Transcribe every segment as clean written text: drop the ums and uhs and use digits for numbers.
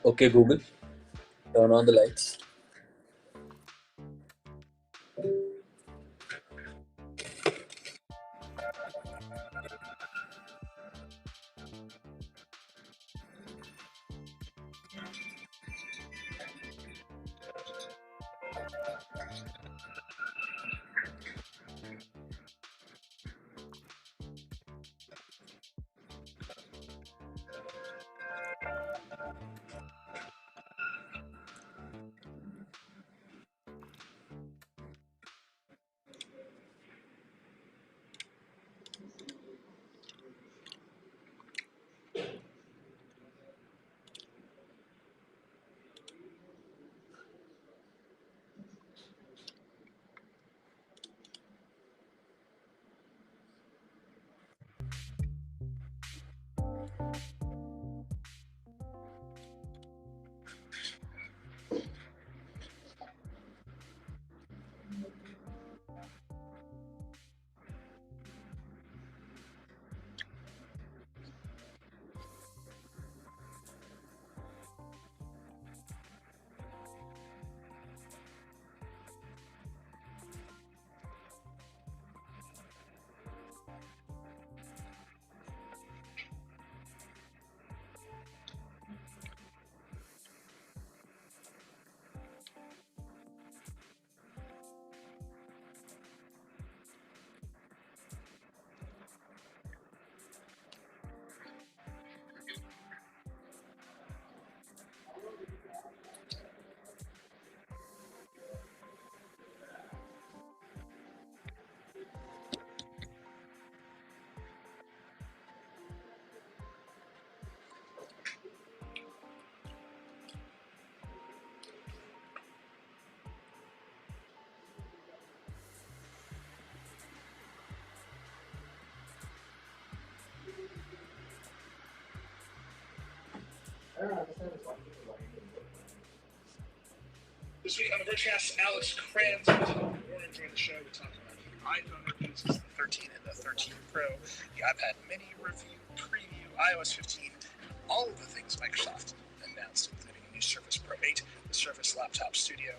Okay, Google, turn on the lights. This week on the Vergecast, Alex Kranz was Warren joined the show. We talked about the iPhone reviews, the 13 and the 13 Pro, the iPad Mini review, preview, iOS 15, all of the things Microsoft announced, including a new Surface Pro 8, the Surface Laptop Studio,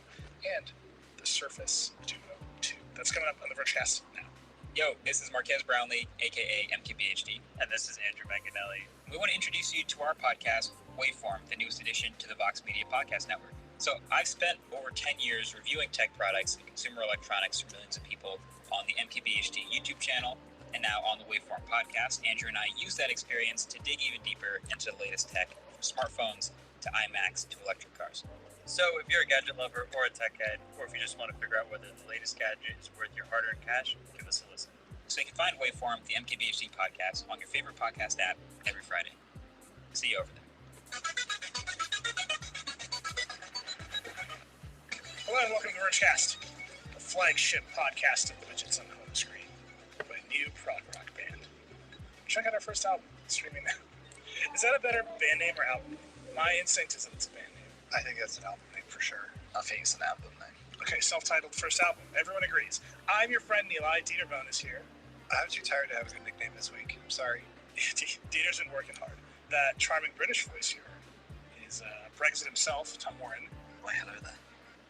and the Surface Duo 2. That's coming up on the Vergecast now. Yo, this is Marquez Brownlee, aka MKBHD. And this is Andrew Manganelli. We want to introduce you to our podcast, Waveform, the newest addition to the Vox Media Podcast Network. So I've spent over 10 years reviewing tech products and consumer electronics for millions of people on the MKBHD YouTube channel and now on the Waveform podcast. Andrew and I use that experience to dig even deeper into the latest tech, from smartphones to iMacs to electric cars. So if you're a gadget lover or a tech head, or if you just want to figure out whether the latest gadget is worth your hard-earned cash, give us a listen. So you can find Waveform, the MKBHD podcast, on your favorite podcast app every Friday. See you over there. Hello and welcome to the Vergecast, the flagship podcast of the widgets on the home screen by a new prog rock band. Check out our first album, streaming now. Is that a better band name or album? My instinct is that it's a band name. I think that's an album name for sure. I think it's an album name. Okay, self-titled first album. Everyone agrees. I'm your friend Neil. Dieterbone is here. I was too tired to have a good nickname this week. I'm sorry. Dieter's been working hard. That charming British voice here is Brexit himself, Tom Warren. Why, hello there.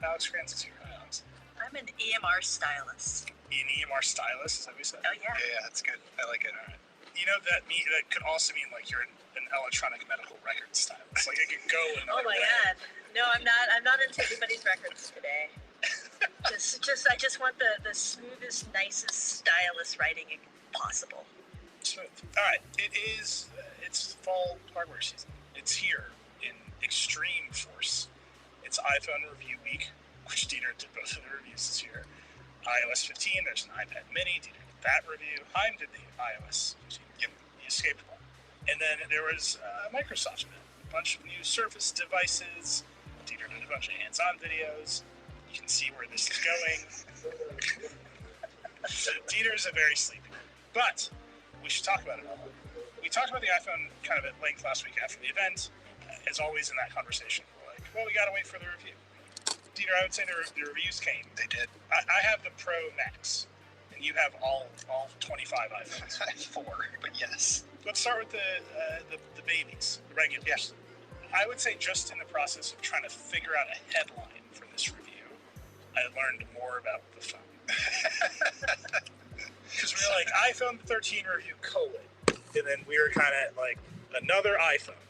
Alex Kranz is here. Hi, Alex. I'm an EMR stylist. An EMR stylist, is that what you said? Oh, yeah. Yeah, that's good. I like it. All right. You know, that could also mean like you're an electronic medical record stylist. Like it could go in. Oh my God. No, I'm not into anybody's records today. I just want the smoothest, nicest stylist writing possible. Smooth. All right. It's fall hardware season. It's here in extreme force. It's iPhone review week, which Dieter did both of the reviews this year. iOS 15, there's an iPad Mini. Dieter did that review. Heim did the iOS 15. Yep, he escaped one. And then there was a Microsoft event. A bunch of new Surface devices. Dieter did a bunch of hands-on videos. You can see where this is going. Dieter's a very sleepy man. But we should talk about it all. We talked about the iPhone kind of at length last week after the event. As always in that conversation, we're like, well, we got to wait for the review. Dieter, I would say the reviews came. They did. I have the Pro Max, and you have all 25 iPhones. 4, but yes. Let's start with the babies, the regulars. I would say just in the process of trying to figure out a headline for this review, I learned more about the phone. Because we were like, iPhone 13 review, and then we were kind of like, another iPhone.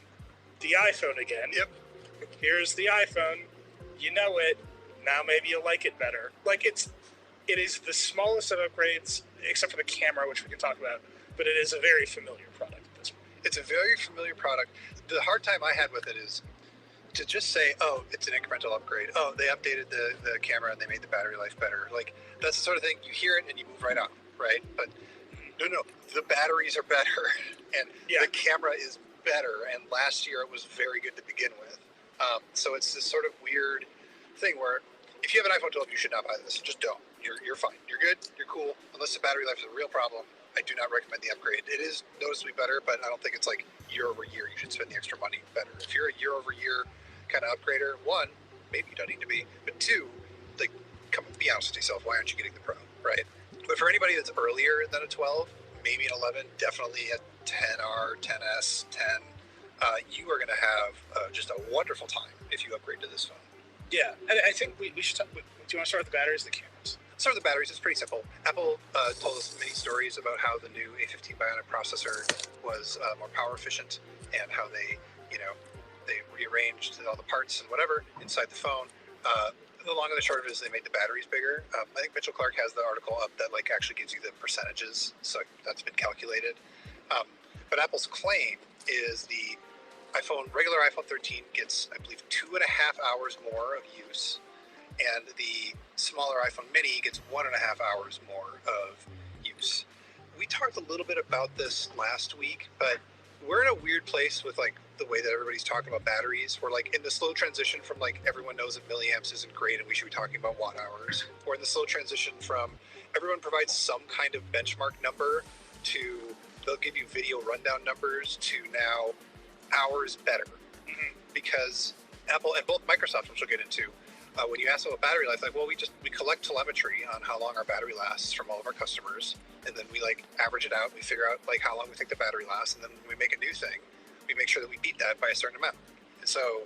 The iPhone again. Yep. Here's the iPhone. You know it. Now maybe you'll like it better. Like, it is the smallest of upgrades, except for the camera, which we can talk about, but it is a very familiar product at this point. It's a very familiar product. The hard time I had with it is to just say, oh, it's an incremental upgrade. Oh, they updated the camera and they made the battery life better. Like, that's the sort of thing, you hear it and you move right on, right? But no, the batteries are better and the camera is better. And last year it was very good to begin with. So it's this sort of weird thing where if you have an iPhone 12, you should not buy this. Just don't. You're fine. You're good. You're cool. Unless the battery life is a real problem, I do not recommend the upgrade. It is noticeably better, but I don't think it's like year over year you should spend the extra money better. If you're a year over year kind of upgrader, one, maybe you don't need to be, but two, like, come be honest with yourself. Why aren't you getting the Pro, right? But for anybody that's earlier than a 12, maybe an 11, definitely a 10R, 10S, 10, you are going to have just a wonderful time if you upgrade to this phone. Yeah, I think we should talk. Do you want to start with the batteries or the cameras? Start with the batteries. It's pretty simple. Apple told us many stories about how the new A15 Bionic processor was more power efficient and how they rearranged all the parts and whatever inside the phone. The long and the short of it is they made the batteries bigger. I think Mitchell Clark has the article up that like actually gives you the percentages, so that's been calculated. But Apple's claim is the regular iPhone 13 gets, I believe, 2.5 hours more of use, and the smaller iPhone mini gets 1.5 hours more of use. We talked a little bit about this last week, but we're in a weird place with like the way that everybody's talking about batteries. We're like in the slow transition from like everyone knows that milliamps isn't great and we should be talking about watt hours. We're in the slow transition from everyone provides some kind of benchmark number to they'll give you video rundown numbers to now hours better. Because Apple and both Microsoft, which we'll get into, when you ask them about battery life, like, well, we collect telemetry on how long our battery lasts from all of our customers, and then we like average it out. We figure out like how long we think the battery lasts, and then we make a new thing. We make sure that we beat that by a certain amount. And so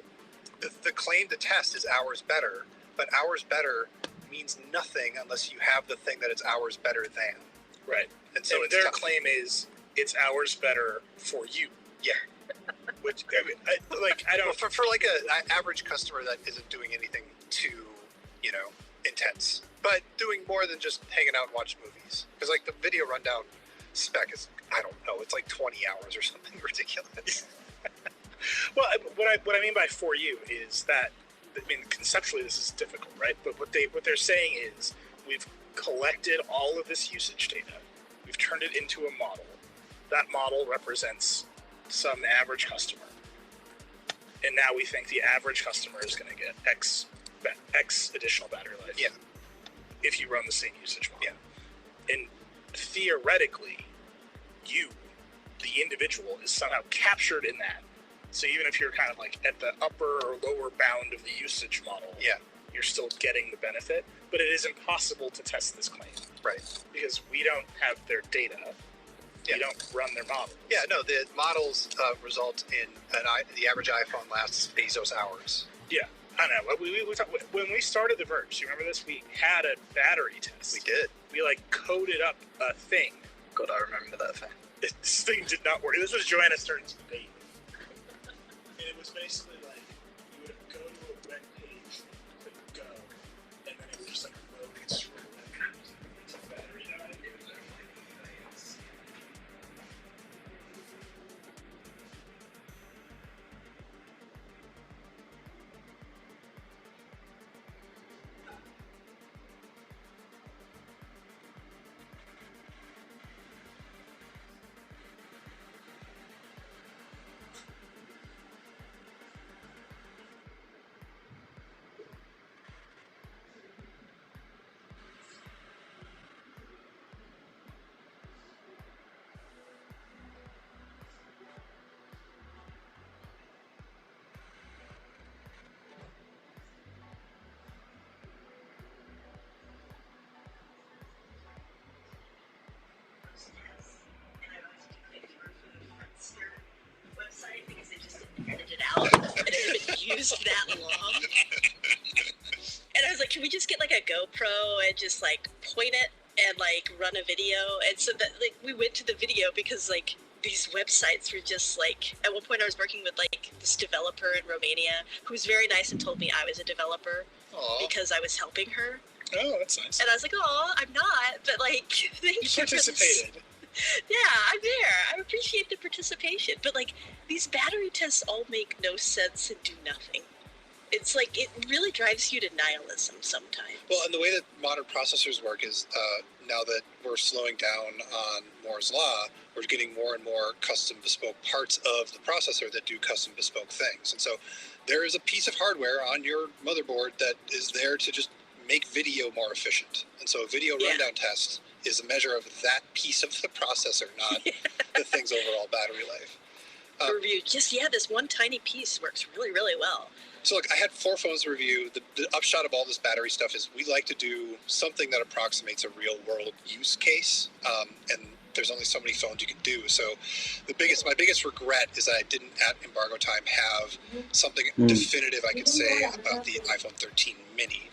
the claim to test is hours better, but hours better means nothing unless you have the thing that it's hours better than. Right. And so their claim is it's hours better for you. Yeah. Which I don't. Well, for like an average customer that isn't doing anything too, intense, but doing more than just hanging out and watching movies. Because like the video rundown spec is, I don't know, it's like 20 hours or something ridiculous. Well, what I mean by for you is that, I mean, conceptually this is difficult, right? But what they're saying is we've collected all of this usage data, we've turned it into a model. That model represents some average customer, and now we think the average customer is going to get X additional battery life. Yeah. If you run the same usage model. Yeah. And theoretically, you, the individual, is somehow captured in that. So even if you're kind of like at the upper or lower bound of the usage model, you're still getting the benefit. But it is impossible to test this claim. Right. Because we don't have their data. Yeah. We don't run their models. Yeah, no, the models result in the average iPhone lasts Bezos hours. Yeah, I know. When we started The Verge, you remember this? We had a battery test. We did. We like coded up a thing. God, I remember that thing. This thing did not work. This was Joanna Stern's debate. And it was basically like you would go to a web page, click go, and then it would just like load and scroll down until battery died. was that long. And I was like, can we just get like a GoPro and just like point it and like run a video? And so that like we went to the video because like these websites were just like, at one point I was working with like this developer in Romania who was very nice and told me I was a developer because I was helping her. Oh, that's nice. And I was like, oh, I'm not, but like, thank you. You participated. Yeah, I'm there. I appreciate the participation. But like, these battery tests all make no sense and do nothing. It's like, it really drives you to nihilism sometimes. Well, and the way that modern processors work is now that we're slowing down on Moore's Law, we're getting more and more custom bespoke parts of the processor that do custom bespoke things. And so there is a piece of hardware on your motherboard that is there to just make video more efficient. And so a video rundown test is a measure of that piece of the processor, not the thing's overall battery life. Review, just, this one tiny piece works really, really well. So look, I had 4 phones to review. The upshot of all this battery stuff is we like to do something that approximates a real world use case. And there's only so many phones you can do. So my biggest regret is that I didn't at embargo time have something definitive I could say about the iPhone 13 mini.